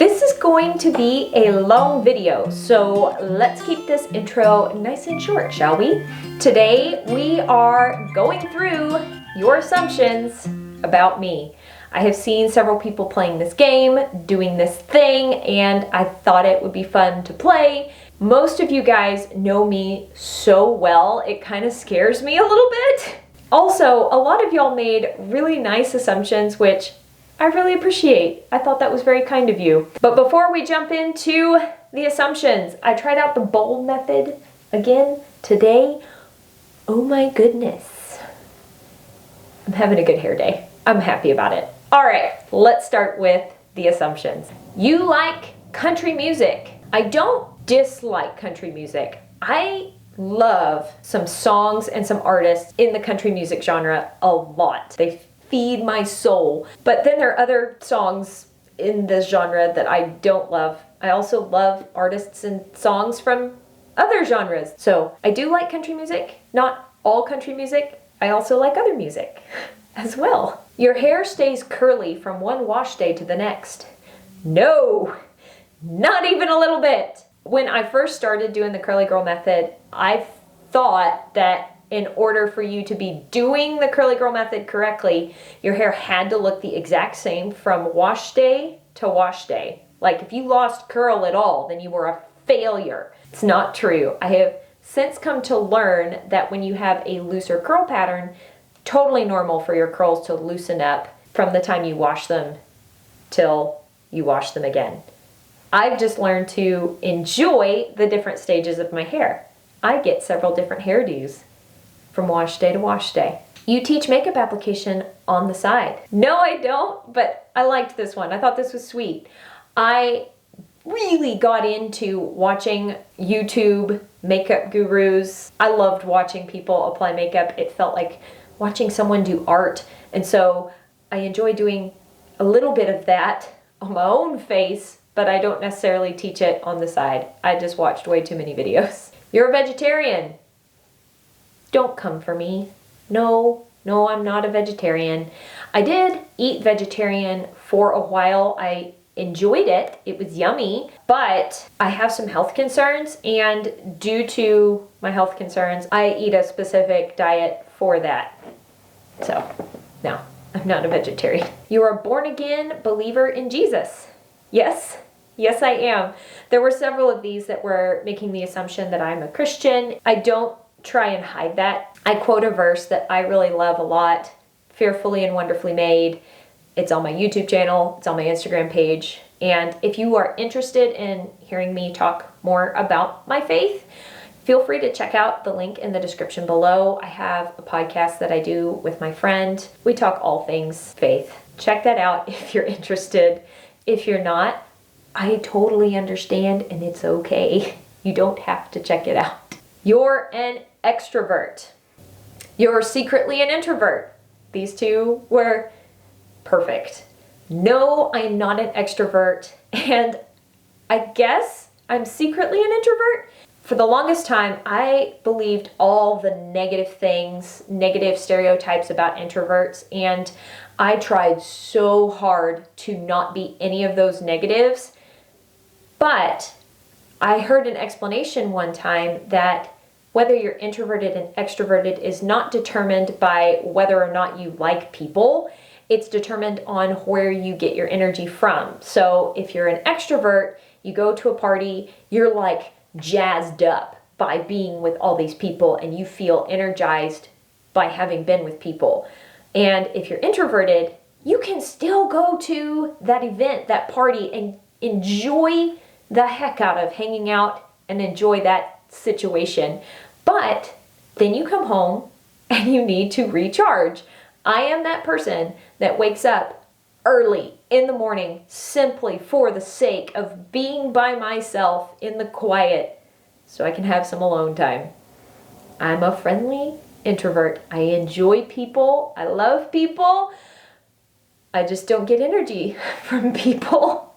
This is going to be a long video, so let's keep this intro nice and short, shall we? Today we are going through your assumptions about me. I have seen several people playing this game, doing this thing, and I thought it would be fun to play. Most of you guys know me so well, it kind of scares me a little bit. Also, a lot of y'all made really nice assumptions, which I really appreciate. I thought that was very kind of you. But before we jump into the assumptions, I tried out the bowl method again today. Oh my goodness. I'm having a good hair day. I'm happy about it. All right, let's start with the assumptions. You like country music. I don't dislike country music. I love some songs and some artists in the country music genre a lot. They feed my soul. But then there are other songs in this genre that I don't love. I also love artists and songs from other genres. So I do like country music, not all country music. I also like other music as well. Your hair stays curly from one wash day to the next. No, not even a little bit. When I first started doing the curly girl method, I thought that in order for you to be doing the curly girl method correctly, your hair had to look the exact same from wash day to wash day. Like if you lost curl at all, then you were a failure. It's not true. I have since come to learn that when you have a looser curl pattern, totally normal for your curls to loosen up from the time you wash them till you wash them again. I've just learned to enjoy the different stages of my hair. I get several different hairdos from wash day to wash day. You teach makeup application on the side. No, I don't, but I liked this one. I thought this was sweet. I really got into watching YouTube makeup gurus. I loved watching people apply makeup. It felt like watching someone do art. And so I enjoy doing a little bit of that on my own face, but I don't necessarily teach it on the side. I just watched way too many videos. You're a vegetarian. Don't come for me. No, I'm not a vegetarian. I did eat vegetarian for a while. I enjoyed it. It was yummy, but I have some health concerns, and due to my health concerns, I eat a specific diet for that. So, no, I'm not a vegetarian. You're a born-again believer in Jesus. Yes, I am. There were several of these that were making the assumption that I'm a Christian. I don't try and hide that. I quote a verse that I really love a lot, fearfully and wonderfully made. It's on my YouTube channel, it's on my Instagram page. And if you are interested in hearing me talk more about my faith, feel free to check out the link in the description below. I have a podcast that I do with my friend. We talk all things faith. Check that out if you're interested. If you're not, I totally understand and it's okay. You don't have to check it out. You're an extrovert. You're secretly an introvert. These two were perfect. No, I'm not an extrovert, and I guess I'm secretly an introvert. For the longest time, I believed all the negative things, negative stereotypes about introverts, and I tried so hard to not be any of those negatives. But I heard an explanation one time that whether you're introverted and extroverted is not determined by whether or not you like people. It's determined on where you get your energy from. So if you're an extrovert, you go to a party, you're like jazzed up by being with all these people and you feel energized by having been with people. And if you're introverted, you can still go to that event, that party, and enjoy the heck out of hanging out and enjoy that situation. But then you come home and you need to recharge. I am that person that wakes up early in the morning simply for the sake of being by myself in the quiet so I can have some alone time. I'm a friendly introvert. I enjoy people. I love people. I just don't get energy from people.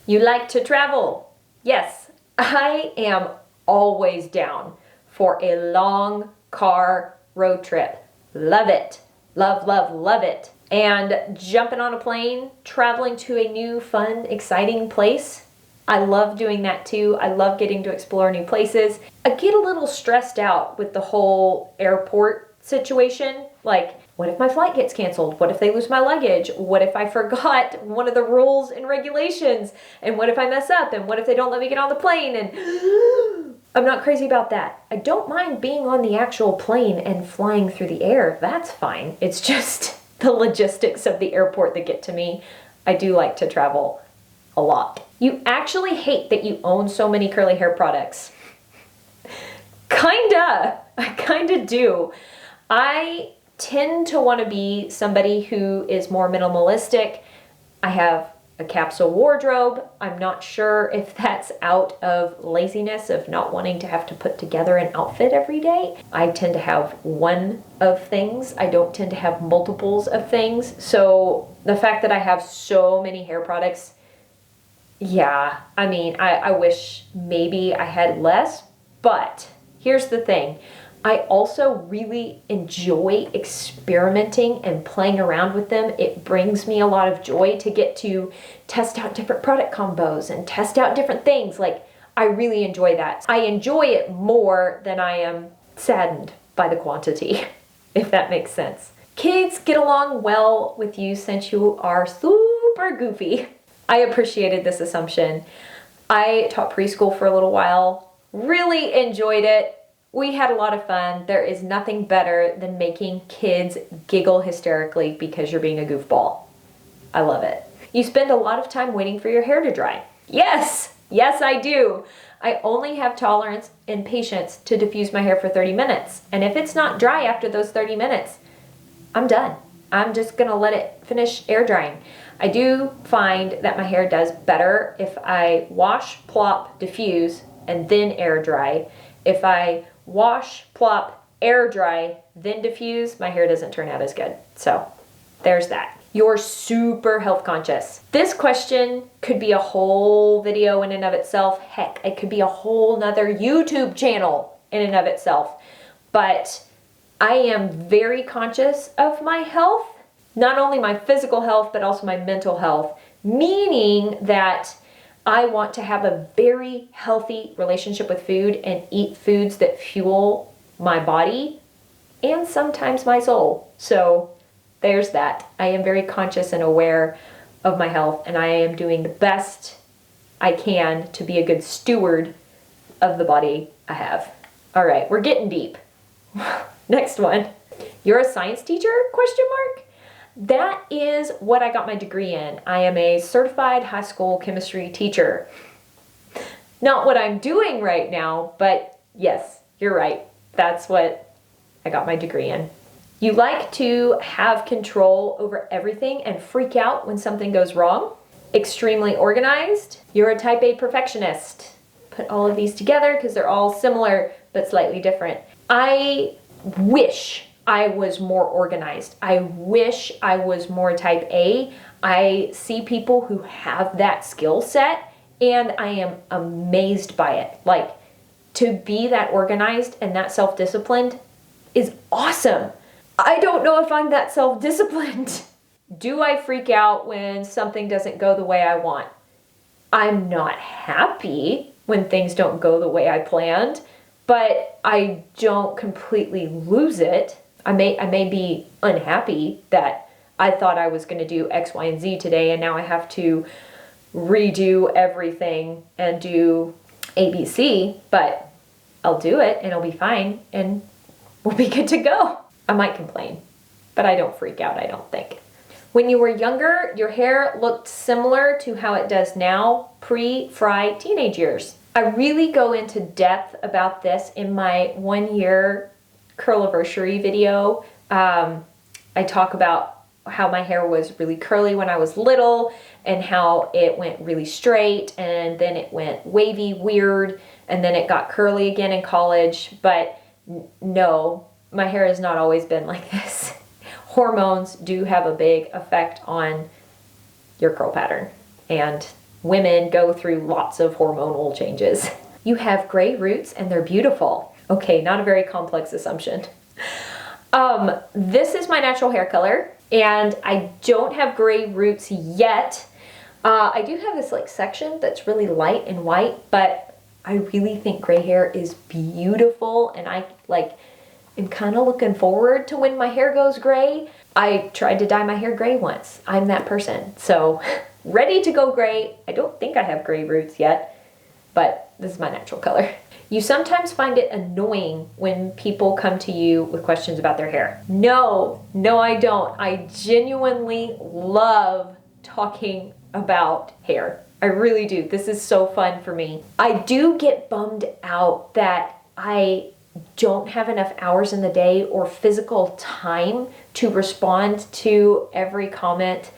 You like to travel. Yes, I am always down for a long car road trip. Love it. Love it. and jumping on a plane, traveling to a new, fun, exciting place. I love doing that too. I love getting to explore new places. I get a little stressed out with the whole airport situation. Like, what if my flight gets canceled? What if they lose my luggage? What if I forgot one of the rules and regulations? And what if I mess up? And what if they don't let me get on the plane? And I'm not crazy about that. I don't mind being on the actual plane and flying through the air. That's fine. It's just the logistics of the airport that get to me. I do like to travel a lot. You actually hate that you own so many curly hair products. Kinda. I kinda do. I tend to want to be somebody who is more minimalistic. I have a capsule wardrobe. I'm not sure if that's out of laziness of not wanting to have to put together an outfit every day. I tend to have one of things. I don't tend to have multiples of things. So the fact that I have so many hair products, yeah, I mean, I wish maybe I had less, but here's the thing. I also really enjoy experimenting and playing around with them. It brings me a lot of joy to get to test out different product combos and test out different things. Like, I really enjoy that. I enjoy it more than I am saddened by the quantity, if that makes sense. Kids get along well with you since you are super goofy. I appreciated this assumption. I taught preschool for a little while, really enjoyed it. We had a lot of fun. There is nothing better than making kids giggle hysterically because you're being a goofball. I love it. You spend a lot of time waiting for your hair to dry. Yes, yes I do. I only have tolerance and patience to diffuse my hair for 30 minutes. And if it's not dry after those 30 minutes, I'm done. I'm just gonna let it finish air drying. I do find that my hair does better if I wash, plop, diffuse, and then air dry. If I wash, plop, air dry, then diffuse, my hair doesn't turn out as good. So there's that. You're super health conscious. This question could be a whole video in and of itself. Heck, it could be a whole nother YouTube channel in and of itself. But I am very conscious of my health, not only my physical health, but also my mental health, meaning that I want to have a very healthy relationship with food and eat foods that fuel my body and sometimes my soul. So there's that. I am very conscious and aware of my health, and I am doing the best I can to be a good steward of the body I have. All right, we're getting deep. Next one. You're a science teacher? Question mark. That is what I got my degree in. I am a certified high school chemistry teacher. Not what I'm doing right now, but yes, you're right. That's what I got my degree in. You like to have control over everything and freak out when something goes wrong. Extremely organized. You're a type A perfectionist. Put all of these together because they're all similar but slightly different. I wish I was more organized. I wish I was more type A. I see people who have that skill set and I am amazed by it. Like, to be that organized and that self-disciplined is awesome. I don't know if I'm that self-disciplined. Do I freak out when something doesn't go the way I want? I'm not happy when things don't go the way I planned, but I don't completely lose it. I may be unhappy that I thought I was going to do X, Y, and Z today, and now I have to redo everything and do ABC, but I'll do it and it'll be fine and we'll be good to go. I might complain, but I don't freak out, I don't think. When you were younger, your hair looked similar to how it does now, pre-fry teenage years. I really go into depth about this in my 1-year curliversary video. I talk about how my hair was really curly when I was little and how it went really straight and then it went wavy, weird, and then it got curly again in college. But no, my hair has not always been like this. Hormones do have a big effect on your curl pattern, and women go through lots of hormonal changes. You have gray roots and they're beautiful. Okay, not a very complex assumption. This is my natural hair color. And I don't have gray roots yet. I do have this like section that's really light and white, but I really think gray hair is beautiful, and I like am kind of looking forward to when my hair goes gray. I tried to dye my hair gray once. I'm that person. So ready to go gray. I don't think I have gray roots yet, but this is my natural color. You sometimes find it annoying when people come to you with questions about their hair. No, I don't. I genuinely love talking about hair. I really do. This is so fun for me. I do get bummed out that I don't have enough hours in the day or physical time to respond to every comment,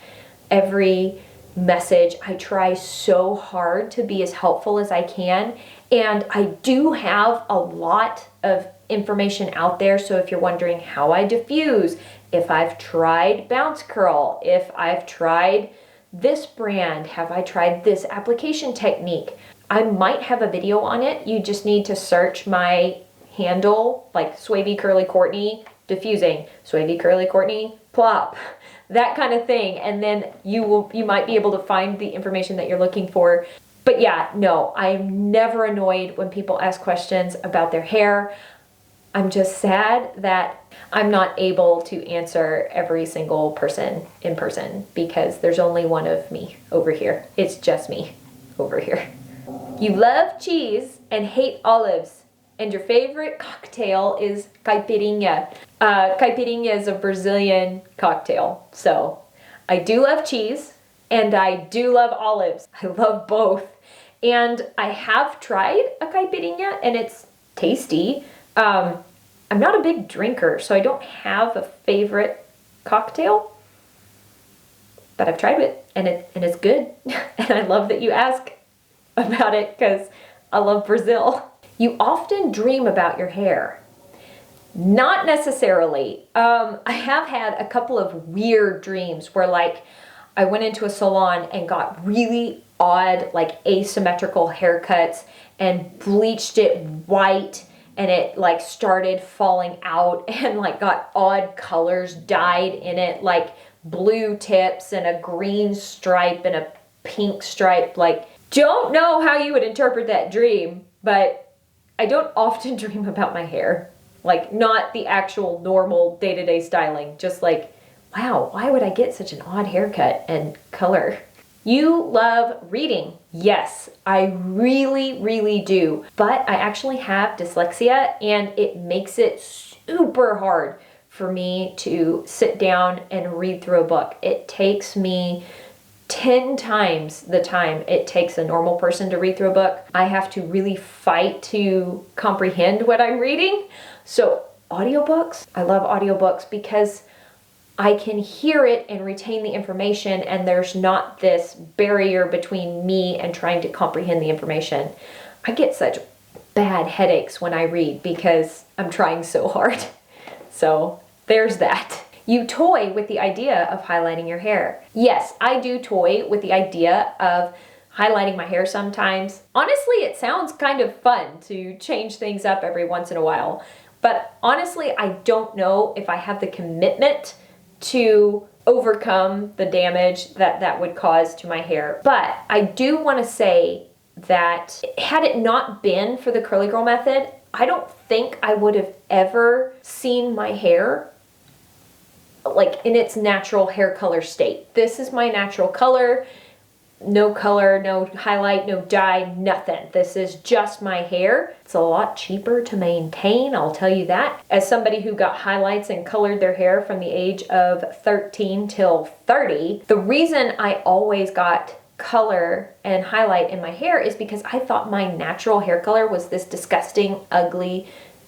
every message. I try so hard to be as helpful as I can, and I do have a lot of information out there. So if you're wondering how I diffuse, if I've tried bounce curl, if I've tried this brand, have I tried this application technique, I might have a video on it. You just need to search my handle, like Swavy Curly Courtney diffusing, Swavy Curly Courtney plop, that kind of thing, and then you might be able to find the information that you're looking for. But yeah, no, I'm never annoyed when people ask questions about their hair. I'm just sad that I'm not able to answer every single person in person because there's only one of me over here. It's just me over here. You love cheese and hate olives, and your favorite cocktail is caipirinha. Caipirinha is a Brazilian cocktail. So I do love cheese and I do love olives. I love both. And I have tried a caipirinha and it's tasty. I'm not a big drinker, so I don't have a favorite cocktail, but I've tried it and it's good. And I love that you ask about it because I love Brazil. You often dream about your hair. Not necessarily. I have had a couple of weird dreams where like I went into a salon and got really odd, like asymmetrical haircuts and bleached it white, and it like started falling out and like got odd colors dyed in it, like blue tips and a green stripe and a pink stripe. Like, don't know how you would interpret that dream, but I don't often dream about my hair. Like, not the actual normal day-to-day styling, just like, wow, why would I get such an odd haircut and color? You love reading. Yes, I really, really do. But I actually have dyslexia, and it makes it super hard for me to sit down and read through a book. It takes me 10 times the time it takes a normal person to read through a book. I have to really fight to comprehend what I'm reading. So audiobooks, I love audiobooks because I can hear it and retain the information, and there's not this barrier between me and trying to comprehend the information. I get such bad headaches when I read because I'm trying so hard. So there's that. You toy with the idea of highlighting your hair. Yes, I do toy with the idea of highlighting my hair sometimes. Honestly, it sounds kind of fun to change things up every once in a while. But honestly, I don't know if I have the commitment to overcome the damage that would cause to my hair. But I do want to say that had it not been for the curly girl method, I don't think I would have ever seen my hair like in its natural hair color state. This is my natural color, no highlight, no dye, nothing. This is just my hair. It's a lot cheaper to maintain, I'll tell you that. As somebody who got highlights and colored their hair from the age of 13 till 30, the reason I always got color and highlight in my hair is because I thought my natural hair color was this disgusting, ugly,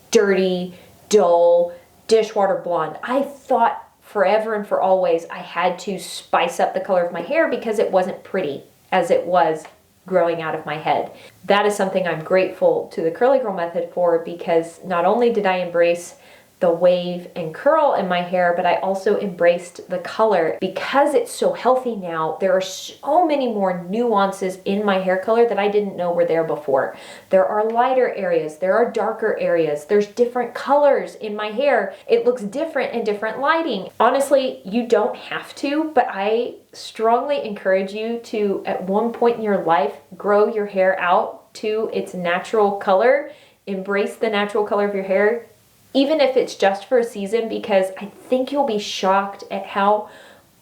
dirty, dull, dishwater blonde. I thought forever and for always I had to spice up the color of my hair because it wasn't pretty as it was growing out of my head. That is something I'm grateful to the curly girl method for, because not only did I embrace the wave and curl in my hair, but I also embraced the color. Because it's so healthy now, there are so many more nuances in my hair color that I didn't know were there before. There are lighter areas, there are darker areas, there's different colors in my hair. It looks different in different lighting. Honestly, you don't have to, but I strongly encourage you to, at one point in your life, grow your hair out to its natural color. Embrace the natural color of your hair, even if it's just for a season, because I think you'll be shocked at how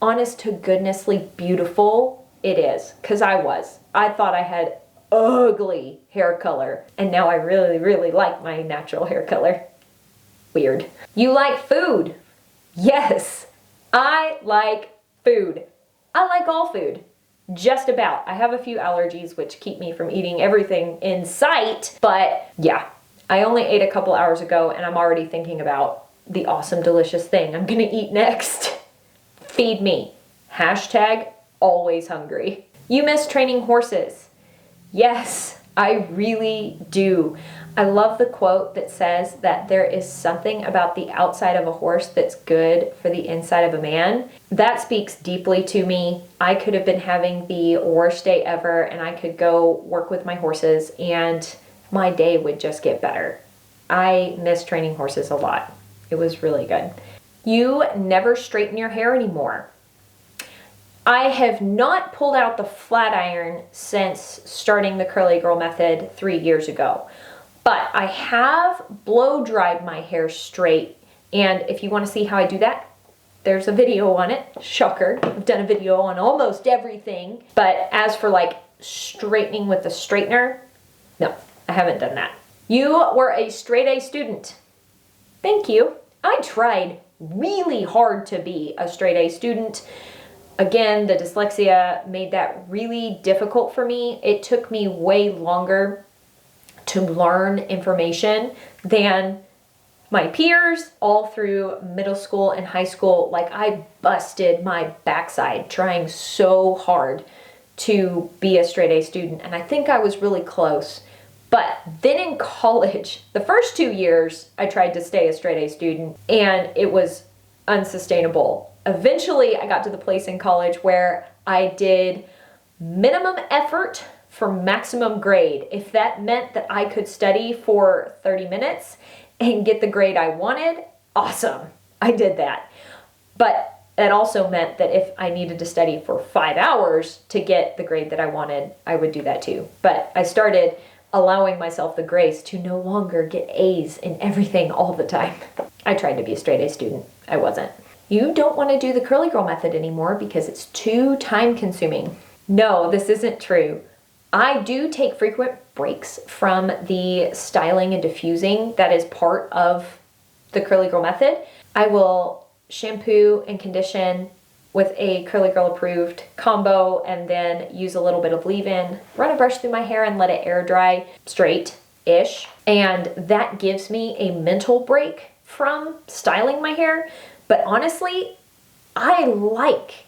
honest to goodnessly beautiful it is. Because I thought I had ugly hair color, and now I really, really like my natural hair color. Weird. You like food? Yes, I like food. I like all food. Just about. I have a few allergies which keep me from eating everything in sight, but yeah. I only ate a couple hours ago and I'm already thinking about the awesome, delicious thing I'm gonna eat next. Feed me. Hashtag always hungry. You miss training horses. Yes, I really do. I love the quote that says that there is something about the outside of a horse that's good for the inside of a man. That speaks deeply to me. I could have been having the worst day ever and I could go work with my horses and my day would just get better. I miss training horses a lot. It was really good. You never straighten your hair anymore. I have not pulled out the flat iron since starting the curly girl method 3 years ago, but I have blow dried my hair straight. And if you want to see how I do that, there's a video on it. Shocker. I've done a video on almost everything. But as for like straightening with the straightener, no. I haven't done that. You were a straight A student. Thank you. I tried really hard to be a straight A student. Again, the dyslexia made that really difficult for me. It took me way longer to learn information than my peers all through middle school and high school. Like, I busted my backside trying so hard to be a straight A student, and I think I was really close. But then in college, the first 2 years, I tried to stay a straight A student and it was unsustainable. Eventually, I got to the place in college where I did minimum effort for maximum grade. If that meant that I could study for 30 minutes and get the grade I wanted, awesome. I did that. But that also meant that if I needed to study for 5 hours to get the grade that I wanted, I would do that too. But I started allowing myself the grace to no longer get A's in everything all the time. I tried to be a straight A student. I wasn't. You don't want to do the curly girl method anymore because it's too time consuming. No, this isn't true. I do take frequent breaks from the styling and diffusing that is part of the curly girl method. I will shampoo and condition with a curly girl approved combo and then use a little bit of leave-in, run a brush through my hair and let it air dry straight-ish. And that gives me a mental break from styling my hair. But honestly, I like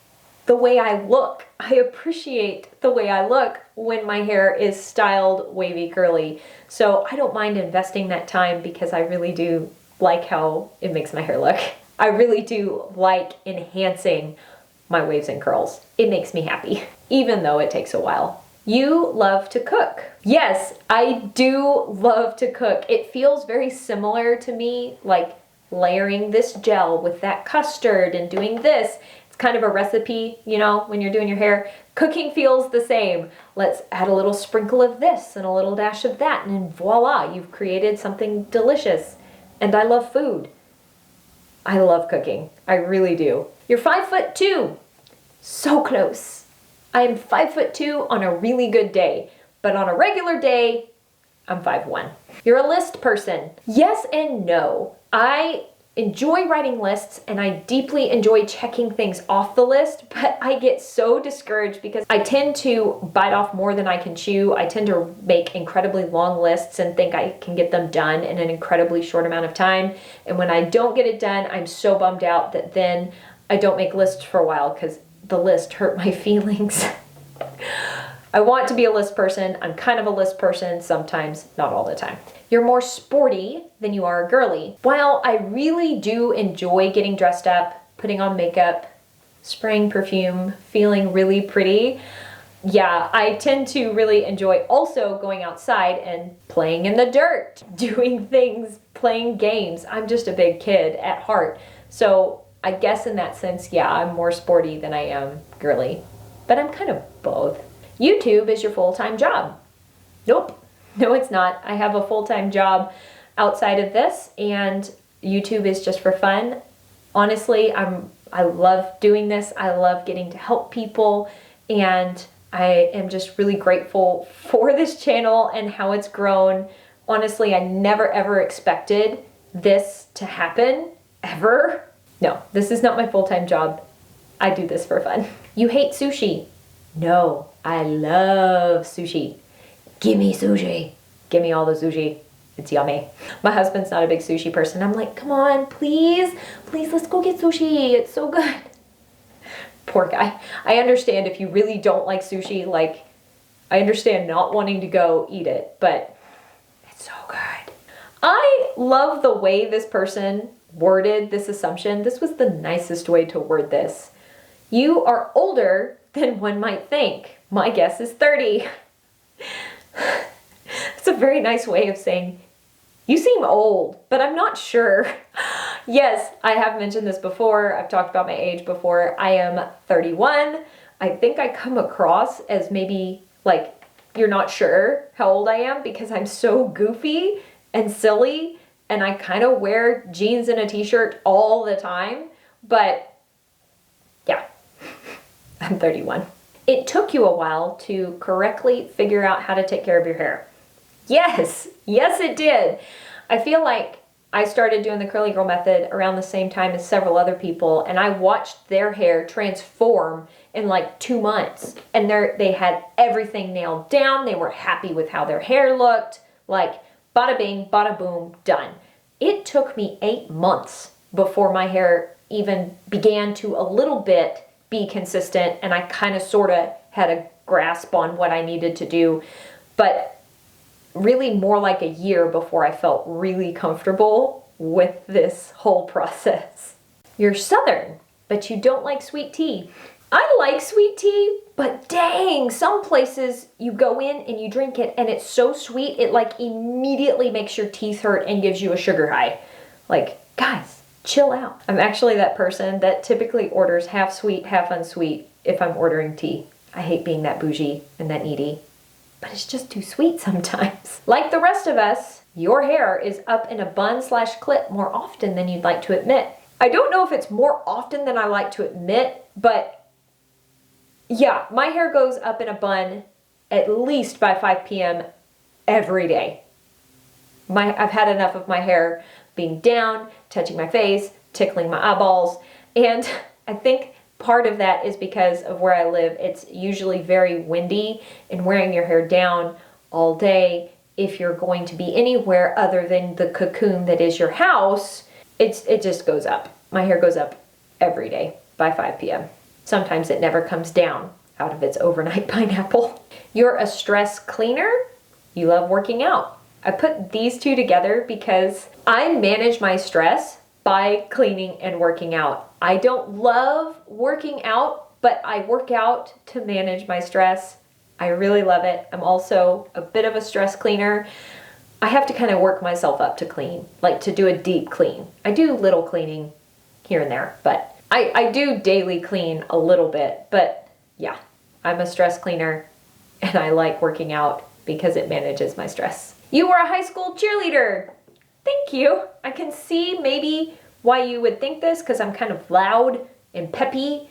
the way I look. I appreciate the way I look when my hair is styled wavy curly. So I don't mind investing that time because I really do like how it makes my hair look. I really do like enhancing my waves and curls. It makes me happy, even though it takes a while. You love to cook. Yes, I do love to cook. It feels very similar to me, like layering this gel with that custard and doing this. It's kind of a recipe, you know, when you're doing your hair. Cooking feels the same. Let's add a little sprinkle of this and a little dash of that, and then voila, you've created something delicious. And I love food. I love cooking. I really do. You're 5'2". So close. I am 5'2" on a really good day, but on a regular day, I'm 5'1". You're a list person. Yes and no. I enjoy writing lists and I deeply enjoy checking things off the list, but I get so discouraged because I tend to bite off more than I can chew. I tend to make incredibly long lists and think I can get them done in an incredibly short amount of time. And when I don't get it done, I'm so bummed out that then I don't make lists for a while because the list hurt my feelings. I want to be a list person. I'm kind of a list person sometimes, not all the time. You're more sporty than you are girly. While I really do enjoy getting dressed up, putting on makeup, spraying perfume, feeling really pretty, yeah, I tend to really enjoy also going outside and playing in the dirt, doing things, playing games. I'm just a big kid at heart. So I guess in that sense, yeah, I'm more sporty than I am girly. But I'm kind of both. YouTube is your full-time job. Nope. No, it's not. I have a full-time job outside of this, and YouTube is just for fun. Honestly, I love doing this. I love getting to help people, and I am just really grateful for this channel and how it's grown. Honestly, I never ever expected this to happen, ever. No, this is not my full-time job. I do this for fun. You hate sushi. No, I love sushi. Give me sushi. Give me all the sushi. It's yummy. My husband's not a big sushi person. I'm like, come on, please, let's go get sushi. It's so good. Poor guy. I understand if you really don't like sushi, like, I understand not wanting to go eat it, but it's so good. I love the way this person worded this assumption. This was the nicest way to word this. You are older than one might think. My guess is 30. It's a very nice way of saying, you seem old, but I'm not sure. Yes, I have mentioned this before. I've talked about my age before. I am 31. I think I come across as maybe like you're not sure how old I am because I'm so goofy and silly and I kind of wear jeans and a t-shirt all the time. But yeah, I'm 31. It took you a while to correctly figure out how to take care of your hair. Yes, it did. I feel like I started doing the curly girl method around the same time as several other people, and I watched their hair transform in like 2 months. And they had everything nailed down. They were happy with how their hair looked. Like, bada bing, bada boom, done. It took me 8 months before my hair even began to a little bit be consistent, and I kind of sort of had a grasp on what I needed to do. But really more like a year before I felt really comfortable with this whole process. You're Southern, but you don't like sweet tea. I like sweet tea, but dang, some places you go in and you drink it and it's so sweet, it like immediately makes your teeth hurt and gives you a sugar high. Like, guys, chill out. I'm actually that person that typically orders half sweet, half unsweet if I'm ordering tea. I hate being that bougie and that needy. But it's just too sweet sometimes. Like the rest of us, your hair is up in a bun/clip more often than you'd like to admit. I don't know if it's more often than I like to admit, but yeah, my hair goes up in a bun at least by 5 p.m. every day. I've had enough of my hair being down, touching my face, tickling my eyeballs, and I think part of that is because of where I live. It's usually very windy, and wearing your hair down all day, if you're going to be anywhere other than the cocoon that is your house, it just goes up. My hair goes up every day by 5 p.m. Sometimes it never comes down out of its overnight pineapple. You're a stress cleaner. You love working out. I put these two together because I manage my stress by cleaning and working out. I don't love working out, but I work out to manage my stress. I really love it. I'm also a bit of a stress cleaner. I have to kind of work myself up to clean, like to do a deep clean. I do little cleaning here and there, but I do daily clean a little bit. But yeah, I'm a stress cleaner and I like working out because it manages my stress. You were a high school cheerleader. Thank you. I can see maybe why you would think this, because I'm kind of loud and peppy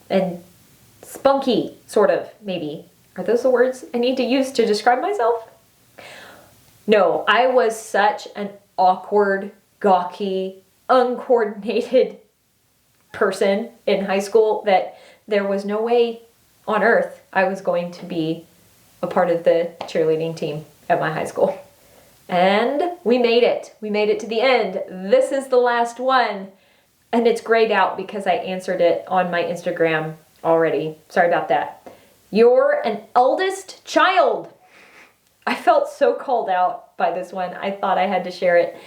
and spunky, sort of, maybe. Are those the words I need to use to describe myself? No, I was such an awkward, gawky, uncoordinated person in high school that there was no way on earth I was going to be a part of the cheerleading team at my high school. And we made it. We made it to the end. This is the last one. And it's grayed out because I answered it on my Instagram already. Sorry about that. You're an eldest child. I felt so called out by this one. I thought I had to share it.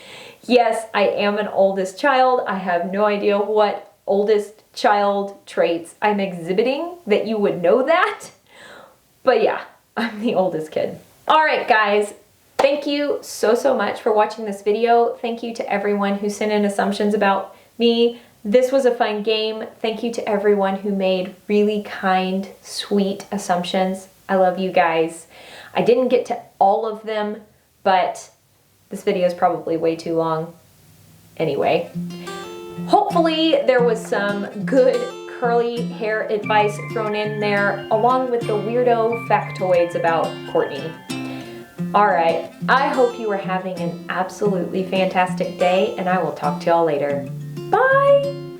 Yes, I am an oldest child. I have no idea what oldest child traits I'm exhibiting that you would know that. But yeah, I'm the oldest kid. All right, guys. Thank you so much for watching this video. Thank you to everyone who sent in assumptions about me. This was a fun game. Thank you to everyone who made really kind, sweet assumptions. I love you guys. I didn't get to all of them, but this video is probably way too long anyway. Hopefully there was some good curly hair advice thrown in there, along with the weirdo factoids about Courtney. All right, I hope you are having an absolutely fantastic day, and I will talk to y'all later. Bye!